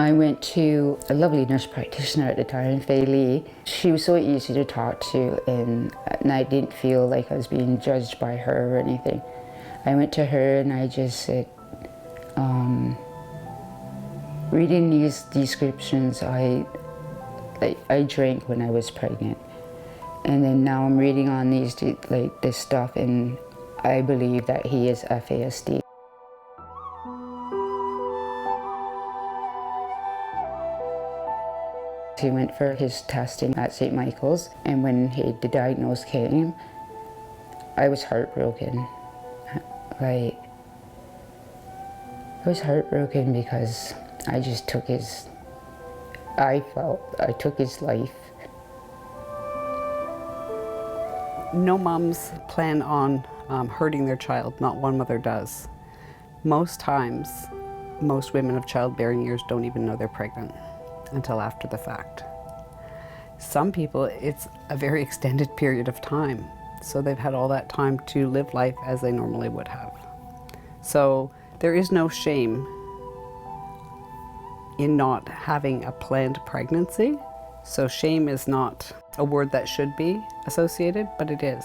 I went to a lovely nurse practitioner at the time, Fei Lee. She was so easy to talk to, and I didn't feel like I was being judged by her or anything. I went to her and I just said, reading these descriptions, I drank when I was pregnant. And then now I'm reading on this stuff, and I believe that he is FASD. He went for his testing at St. Michael's, and when the diagnosis came, I was heartbroken. I was heartbroken because I just took I took his life. No moms plan on hurting their child, not one mother does. Most times, most women of childbearing years don't even know they're pregnant until after the fact. Some people, it's a very extended period of time, so they've had all that time to live life as they normally would have. So there is no shame in not having a planned pregnancy. So shame is not a word that should be associated, but it is.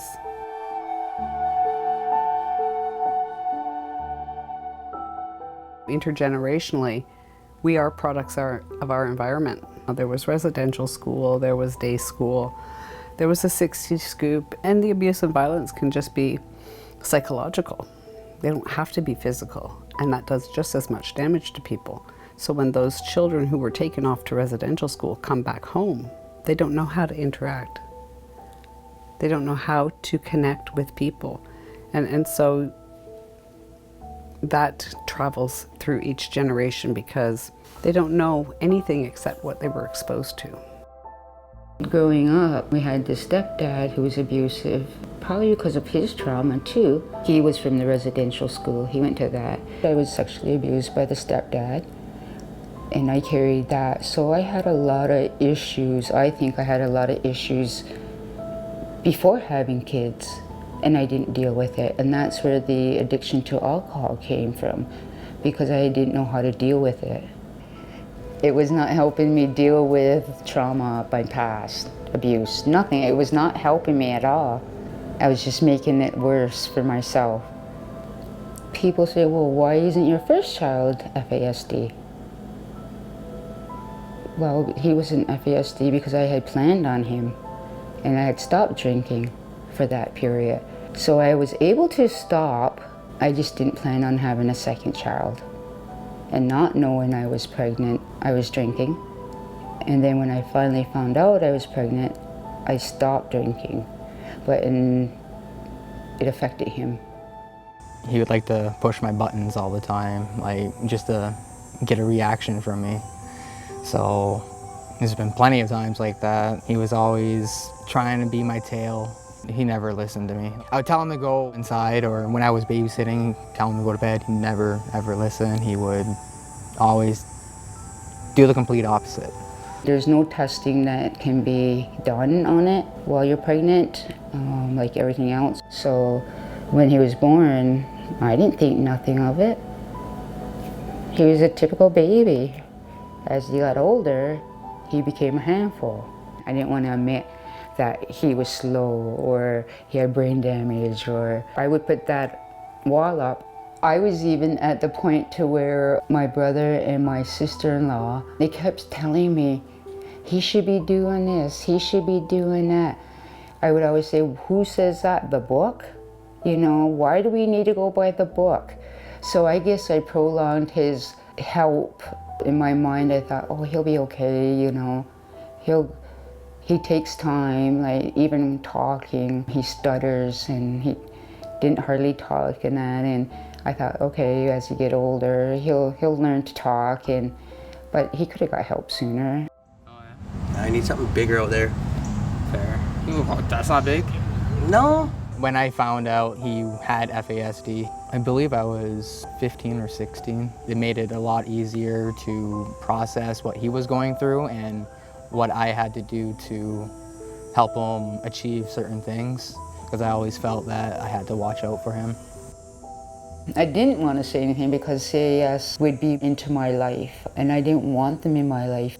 Intergenerationally, we are products of our environment. There was residential school, there was day school, there was a 60 scoop, and the abuse and violence can just be psychological. They don't have to be physical, and that does just as much damage to people. So when those children who were taken off to residential school come back home, they don't know how to interact. They don't know how to connect with people. And so that travels through each generation because they don't know anything except what they were exposed to. Growing up, we had this stepdad who was abusive, probably because of his trauma too. He was from the residential school, he went to that. I was sexually abused by the stepdad, and I carried that. So I had a lot of issues. I think I had a lot of issues before having kids, and I didn't deal with it. And that's where the addiction to alcohol came from, because I didn't know how to deal with it. It was not helping me deal with trauma, my past, abuse, nothing. It was not helping me at all. I was just making it worse for myself. People say, well, why isn't your first child FASD? Well, he wasn't FASD because I had planned on him, and I had stopped drinking for that period. So I was able to stop. I just didn't plan on having a second child. And not knowing I was pregnant, I was drinking. And then when I finally found out I was pregnant, I stopped drinking. But it affected him. He would like to push my buttons all the time, like just to get a reaction from me. So there's been plenty of times like that. He was always trying to be my tail. He never listened to me. I would tell him to go inside, or when I was babysitting, tell him to go to bed. He never, ever listened. He would always do the complete opposite. There's no testing that can be done on it while you're pregnant, like everything else. So when he was born, I didn't think nothing of it. He was a typical baby. As he got older, he became a handful. I didn't want to admit that he was slow or he had brain damage, or I would put that wall up. I was even at the point to where my brother and my sister-in-law, they kept telling me, he should be doing this, he should be doing that. I would always say, who says that? The book? You know, why do we need to go by the book? So I guess I prolonged his help. In my mind, I thought, oh, he'll be okay, you know. He takes time, like even talking, he stutters and he didn't hardly talk and that. And I thought, okay, as he get older, he'll learn to talk. But he could have got help sooner. Oh, yeah. I need something bigger out there. Fair. That's not big? No. When I found out he had FASD, I believe I was 15 or 16. It made it a lot easier to process what he was going through and what I had to do to help him achieve certain things, because I always felt that I had to watch out for him. I didn't want to say anything because CAS would be into my life, and I didn't want them in my life.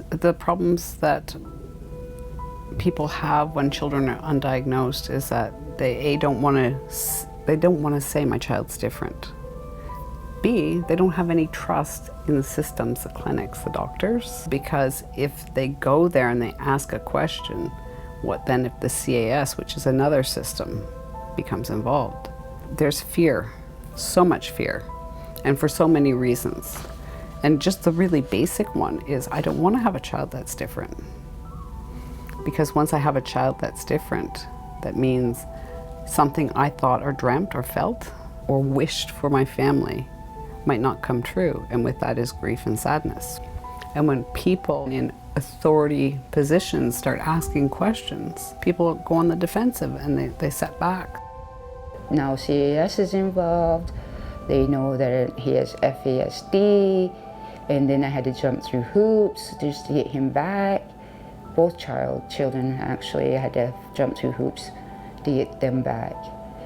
The problems that people have when children are undiagnosed is that they don't want to say my child's different. B, they don't have any trust in the systems, the clinics, the doctors, because if they go there and they ask a question, what then if the CAS, which is another system, becomes involved? There's fear, so much fear, and for so many reasons. And just the really basic one is I don't want to have a child that's different. Because once I have a child that's different, that means something I thought or dreamt or felt or wished for my family might not come true, and with that is grief and sadness. And when people in authority positions start asking questions, people go on the defensive and they set back. Now CAS is involved, they know that he has FASD, and then I had to jump through hoops just to get him back. Both children actually, I had to jump through hoops to get them back.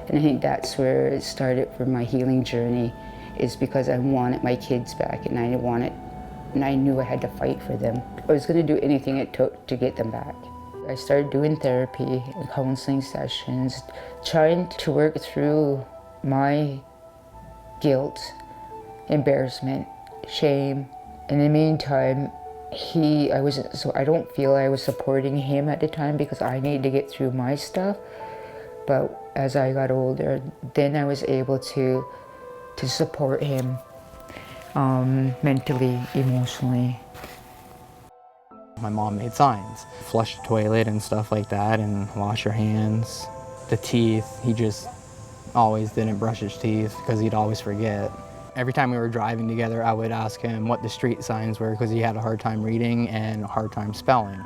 And I think that's where it started for my healing journey, is because I wanted my kids back, and I knew I had to fight for them. I was going to do anything it took to get them back. I started doing therapy and counseling sessions, trying to work through my guilt, embarrassment, shame. In the meantime, I don't feel I was supporting him at the time because I needed to get through my stuff. But as I got older, then I was able to support him mentally, emotionally. My mom made signs. Flush the toilet and stuff like that and wash your hands. The teeth, he just always didn't brush his teeth because he'd always forget. Every time we were driving together, I would ask him what the street signs were because he had a hard time reading and a hard time spelling.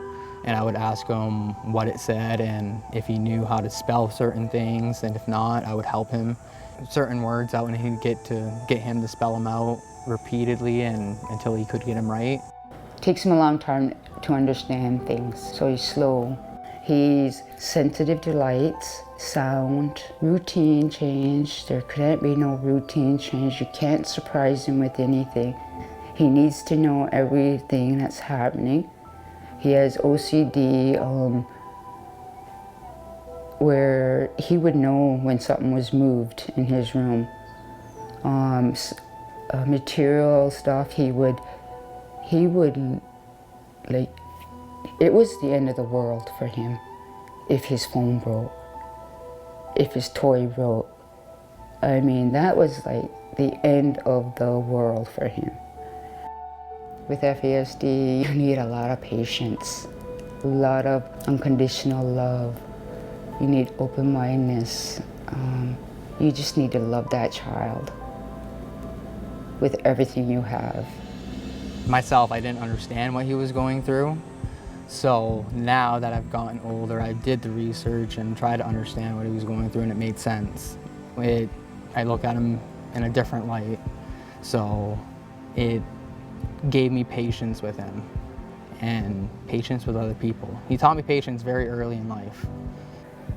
And I would ask him what it said and if he knew how to spell certain things, and if not, I would help him. Certain words I would get him to spell them out repeatedly and until he could get them right. It takes him a long time to understand things, so he's slow. He's sensitive to lights, sound, routine change. There can't be no routine change. You can't surprise him with anything. He needs to know everything that's happening. He has OCD, where he would know when something was moved in his room. Material stuff, he would like, it was the end of the world for him if his phone broke, if his toy broke. I mean, that was like the end of the world for him. With FASD, you need a lot of patience, a lot of unconditional love. You need open-mindedness. You just need to love that child with everything you have. Myself, I didn't understand what he was going through. So now that I've gotten older, I did the research and tried to understand what he was going through, and it made sense. I look at him in a different light. So it gave me patience with him and patience with other people. He taught me patience very early in life.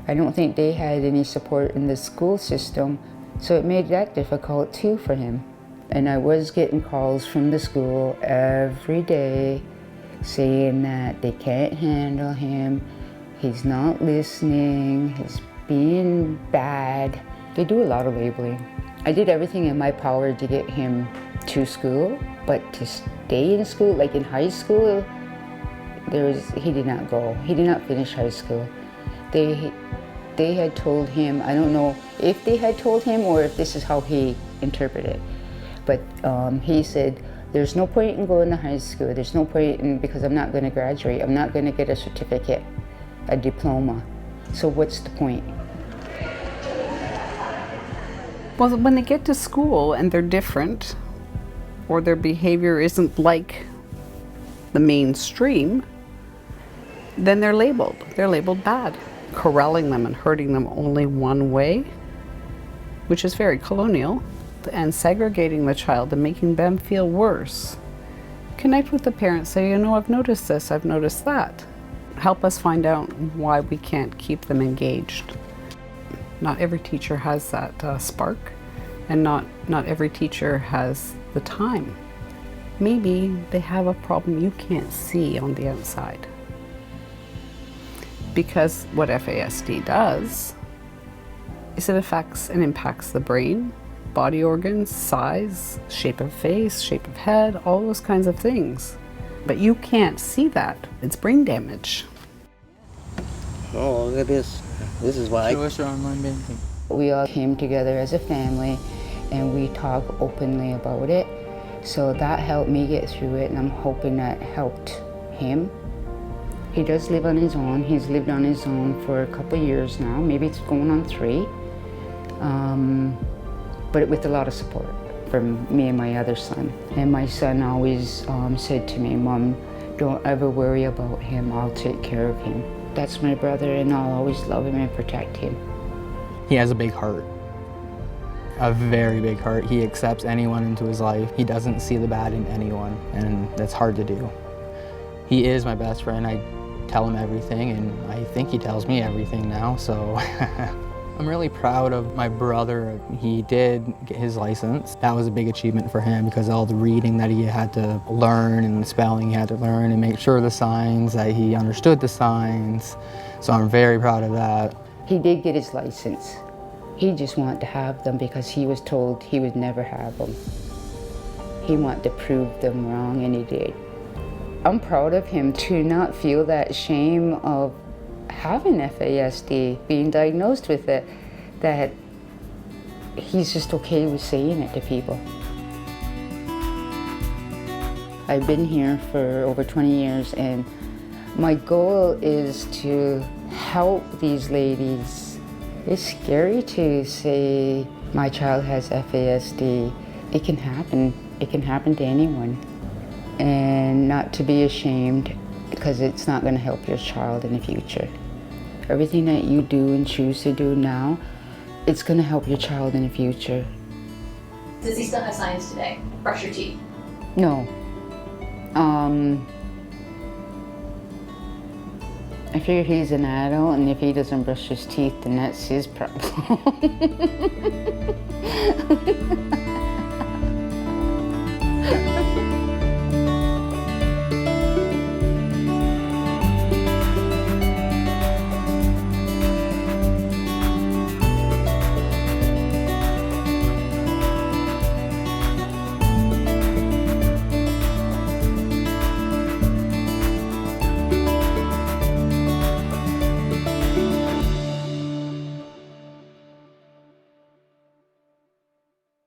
I don't think they had any support in the school system, so it made that difficult too for him. And I was getting calls from the school every day saying that they can't handle him, he's not listening, he's being bad. They do a lot of labeling. I did everything in my power to get him to school, but to stay in school, like in high school, he did not go. He did not finish high school. They had told him, I don't know if they had told him or if this is how he interpreted it, but he said, there's no point in going to high school. There's no point in, because I'm not going to graduate. I'm not going to get a certificate, a diploma. So what's the point? Well, when they get to school and they're different, or their behavior isn't like the mainstream, then they're labeled. They're labeled bad. Corralling them and hurting them only one way, which is very colonial, and segregating the child and making them feel worse. Connect with the parents, say, you know, I've noticed this, I've noticed that. Help us find out why we can't keep them engaged. Not every teacher has that spark, And not every teacher has the time. Maybe they have a problem you can't see on the outside. Because what FASD does is it affects and impacts the brain, body organs, size, shape of face, shape of head, all those kinds of things. But you can't see that. It's brain damage. Oh, look at this. This is why. Show us your online banking. We all came together as a family and we talk openly about it. So that helped me get through it, and I'm hoping that helped him. He does live on his own. He's lived on his own for a couple of years now. Maybe it's going on 3. But with a lot of support from me and my other son. And my son always said to me, "Mom, don't ever worry about him. I'll take care of him." That's my brother, and I'll always love him and protect him. He has a big heart, a very big heart. He accepts anyone into his life. He doesn't see the bad in anyone, and that's hard to do. He is my best friend. I tell him everything, and I think he tells me everything now, so. I'm really proud of my brother. He did get his license. That was a big achievement for him because of all the reading that he had to learn and the spelling he had to learn and make sure the signs, that he understood the signs. So I'm very proud of that. He did get his license. He just wanted to have them because he was told he would never have them. He wanted to prove them wrong, and he did. I'm proud of him to not feel that shame of having FASD, being diagnosed with it, that he's just okay with saying it to people. I've been here for over 20 years, and my goal is to help these ladies. It's scary to say my child has FASD. It can happen. It can happen to anyone. And not to be ashamed, because it's not going to help your child in the future. Everything that you do and choose to do now, it's going to help your child in the future. Does he still have signs today? Brush your teeth. No. I figure he's an adult, and if he doesn't brush his teeth, then that's his problem.